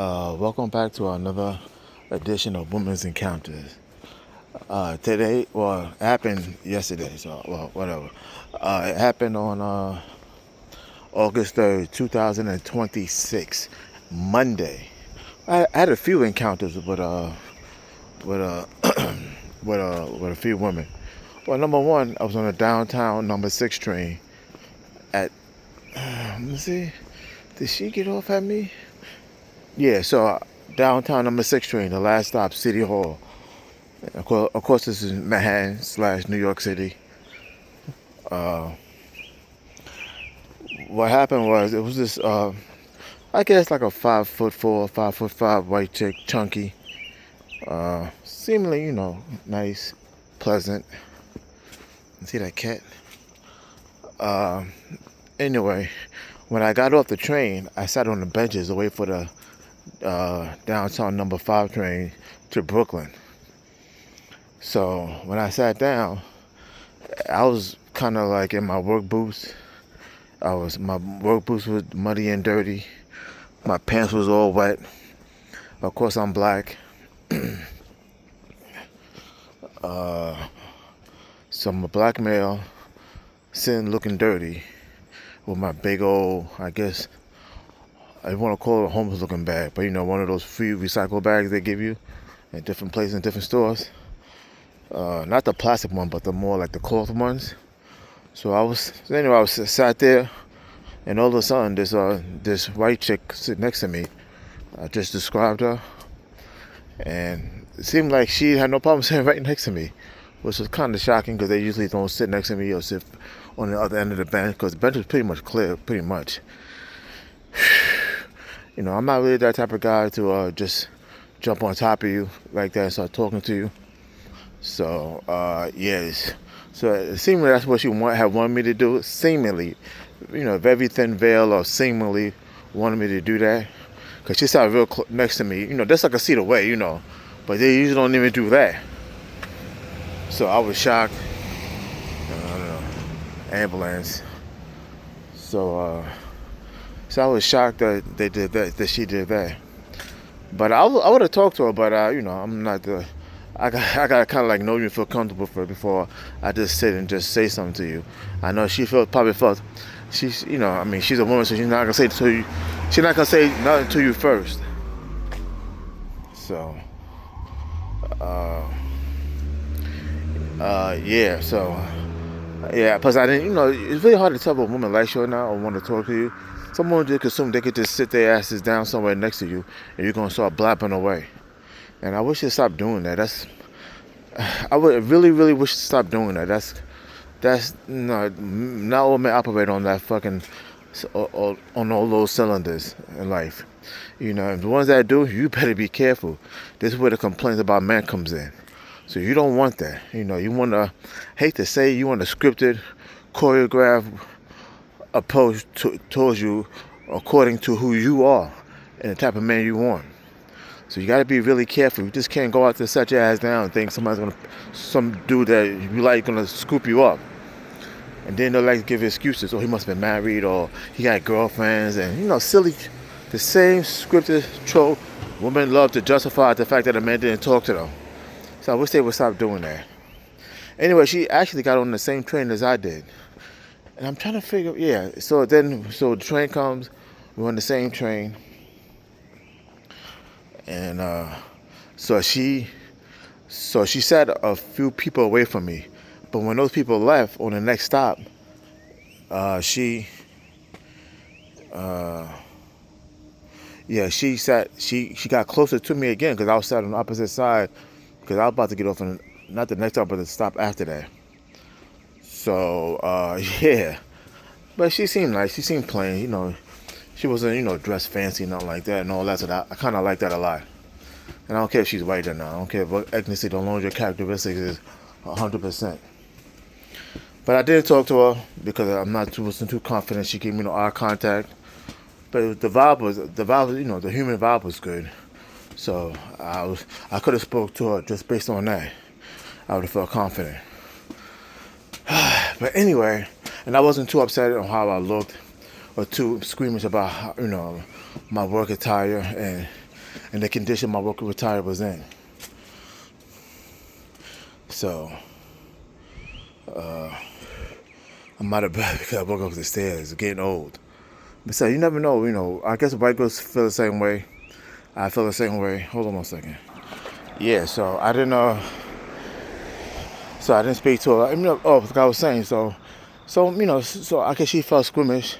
Welcome back to another edition of Women's Encounters. Today, well, it happened yesterday, so, well, whatever. It happened on August 3rd, 2026, Monday. I had a few encounters with, with a few women. Well, number one, I was on a downtown number 6 train at, let me see, did she get off at me? Yeah, so downtown number 6 train, the last stop, City Hall. Of course, this is Manhattan / New York City. What happened was, it was this, I guess like a 5'4", 5'5" white chick, chunky, seemingly, nice, pleasant. See that cat? Uh, anyway, when I got off the train, I sat on the benches to wait for the downtown number 5 train to Brooklyn. So when I sat down, I was kind of like in my work boots. My work boots was muddy and dirty. My pants was all wet. Of course, I'm black. So I'm a black male, sitting looking dirty, with my big old, I guess, I want to call it a homeless looking bag, but one of those free recycle bags they give you in different places, in different stores. Not the plastic one, but the more like the cloth ones. So I was sat there, and all of a sudden this white chick sitting next to me. I just described her, and it seemed like she had no problem sitting right next to me, which was kind of shocking because they usually don't sit next to me or sit on the other end of the bench, because the bench was pretty much clear, pretty much. I'm not really that type of guy to just jump on top of you like that and start talking to you. So, yes. So, seemingly that's what she had wanted me to do. Seemingly, very thin veil, or seemingly wanted me to do that. Because she sat real next to me. That's like a seat away, But they usually don't even do that. So, I was shocked. Ambulance. So I was shocked that they did that she did that. But I would have talked to her, but I'm not the. I got kind of like know you, feel comfortable for before I just sit and just say something to you. I know she probably felt she's she's a woman, so she's not gonna say to you. She's not gonna say nothing to you first. So yeah. So yeah. Plus I didn't. It's really hard to tell if a woman likes you or not, or want to talk to you. Some women just assume they could just sit their asses down somewhere next to you, and you're gonna start blabbing away. And I wish they'd stop doing that. I would really, really wish to stop doing that. That's not all men operate on that fucking, on all those cylinders in life. The ones that do, you better be careful. This is where the complaints about men comes in. So you don't want that. You want to, hate to say, you want a scripted, choreographed approach towards you according to who you are and the type of man you want. So you got to be really careful. You just can't go out there, set your ass down, and think some dude that you like gonna scoop you up, and then they'll like give excuses. Oh, he must have been married, or he got girlfriends, and silly, the same scripted trope. Women love to justify the fact that a man didn't talk to them. So I wish they would stop doing that. Anyway, she actually got on the same train as I did, and I'm trying to figure. Yeah. So the train comes. We're on the same train. And so she sat a few people away from me, but when those people left on the next stop, she got closer to me again, because I was sat on the opposite side, because I was about to get off on not the next stop, but the stop after that. So yeah, but she seemed nice. She seemed plain. She wasn't, dressed fancy, nothing like that, and all that. So I kind of like that a lot. And I don't care if she's white or not. I don't care what ethnicity, as long as your characteristics is 100%. But I did talk to her because I'm not wasn't too confident. She gave me no eye contact. But the vibe was, the human vibe was good. So I could have spoke to her just based on that. I would have felt confident. But anyway, and I wasn't too upset on how I looked, or too squeamish about my work attire, and and the condition my worker retired was in. So, I'm out of breath because I woke up the stairs, getting old. But so you never know, I guess white girls feel the same way. I feel the same way. Hold on one second. Yeah, so I didn't speak to her. Like I was saying, so I guess she felt squeamish.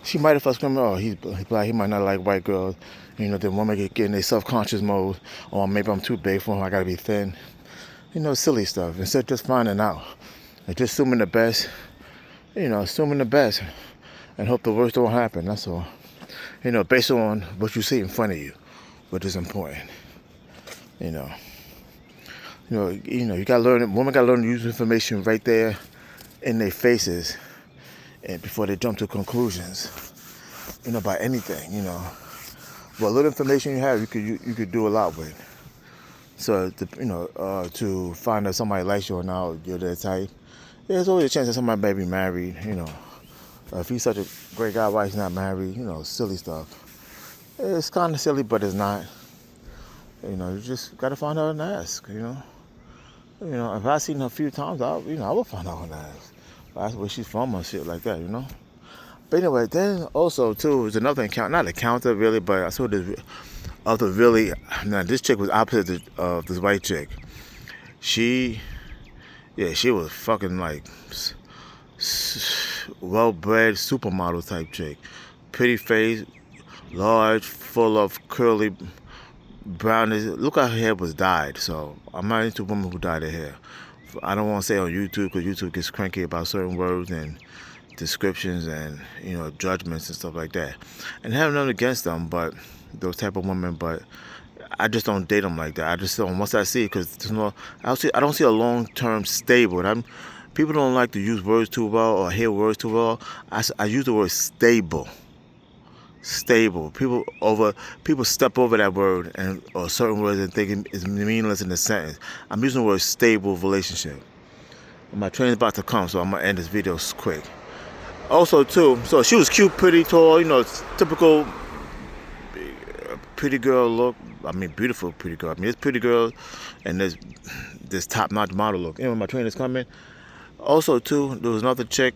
She might have felt squeamish. Oh, he's black. He might not like white girls. The woman get in their self-conscious mode. Or maybe I'm too big for him. I gotta be thin. Silly stuff. Instead of just finding out, and just assuming the best. Assuming the best, and hope the worst don't happen. That's all. Based on what you see in front of you, which is important. You gotta learn. Women gotta learn to use information right there in their faces, and before they jump to conclusions. About anything. What little information you have, you could do a lot with. So to find out somebody likes you or not, you're their type. There's always a chance that somebody may be married. If he's such a great guy, why he's not married? Silly stuff. It's kind of silly, but it's not. You just gotta find out and ask. If I seen her a few times, I will find out and ask. Ask where she's from or shit like that. But anyway, then also too was another encounter, not encounter really, but I saw this other really. Now this chick was opposite of this white chick. She was fucking like well-bred supermodel type chick, pretty face, large, full of curly brownish. Look, her hair was dyed, so I'm not into women who dye their hair. I don't want to say on YouTube because YouTube gets cranky about certain words and descriptions and judgments and stuff like that. And I have nothing against them, but those type of women, but I just don't date them like that. I just don't. Once I see it, because I don't see a long-term stable. People don't like to use words too well or hear words too well. I use the word stable. Stable. People step over that word or certain words and think it's meaningless in the sentence. I'm using the word stable relationship. My train's about to come, so I'm gonna end this video quick. Also, too, so she was cute, pretty, tall. Typical pretty girl look. I mean, beautiful pretty girl. I mean, there's pretty girls and there's this top-notch model look. My train is coming. Also, too, there was another chick,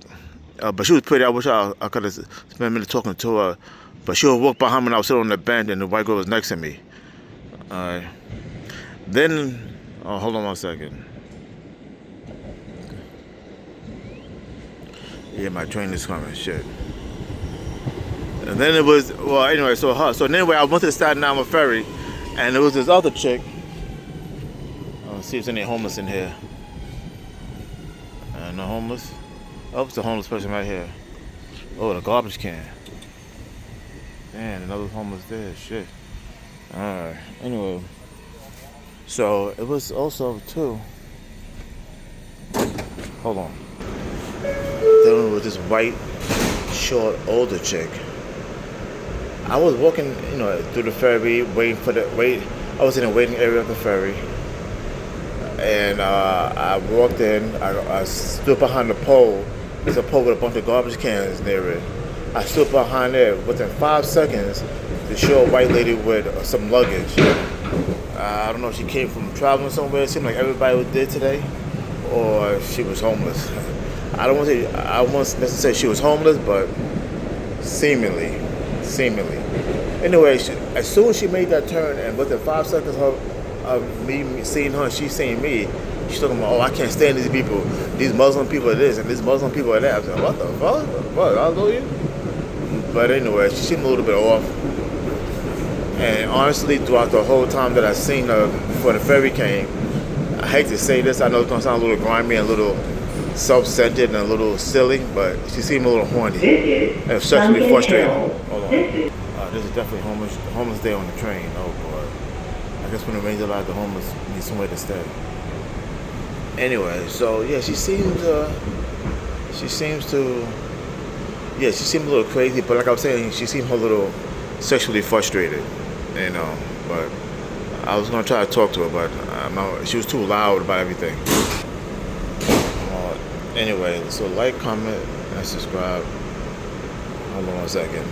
but she was pretty. I wish I could have spent a minute talking to her, but she would walk behind me when I was sitting on the bench and the white girl was next to me. Then, hold on one second. Yeah, my train is coming. Shit. And then it was, anyway, so anyway, I went to the Staten Island ferry, and there was this other chick. Let's see if there's any homeless in here. No homeless? Oh, it's a homeless person right here. Oh, the garbage can. Damn, another homeless there. Shit. Alright. Anyway. So, it was also, too. Hold on. Dealing with this white, short, older chick. I was walking, through the ferry, I was in the waiting area of the ferry. And I walked in, I stood behind the pole. There's a pole with a bunch of garbage cans near it. I stood behind there. Within 5 seconds, the short white lady with some luggage. I don't know if she came from traveling somewhere. It seemed like everybody was there today. Or she was homeless. I won't necessarily say she was homeless, but seemingly. Anyway, as soon as she made that turn, and within 5 seconds of me seeing her, she seeing me, she's talking about, I can't stand these people. These Muslim people are this, and these Muslim people are that. I was like, what the fuck? What, I know you? But anyway, she seemed a little bit off. And honestly, throughout the whole time that I seen her before the ferry came, I hate to say this, I know it's going to sound a little grimy and a little self-centered and a little silly, but she seemed a little horny and sexually frustrated. Hold on. This is definitely homeless day on the train. Oh boy. I guess when it rains a lot, the homeless need somewhere to stay. Anyway, so yeah, she seemed a little crazy, but like I was saying, she seemed a little sexually frustrated, but I was gonna try to talk to her, but she was too loud about everything. Anyway, so like, comment, and subscribe. Hold on one second.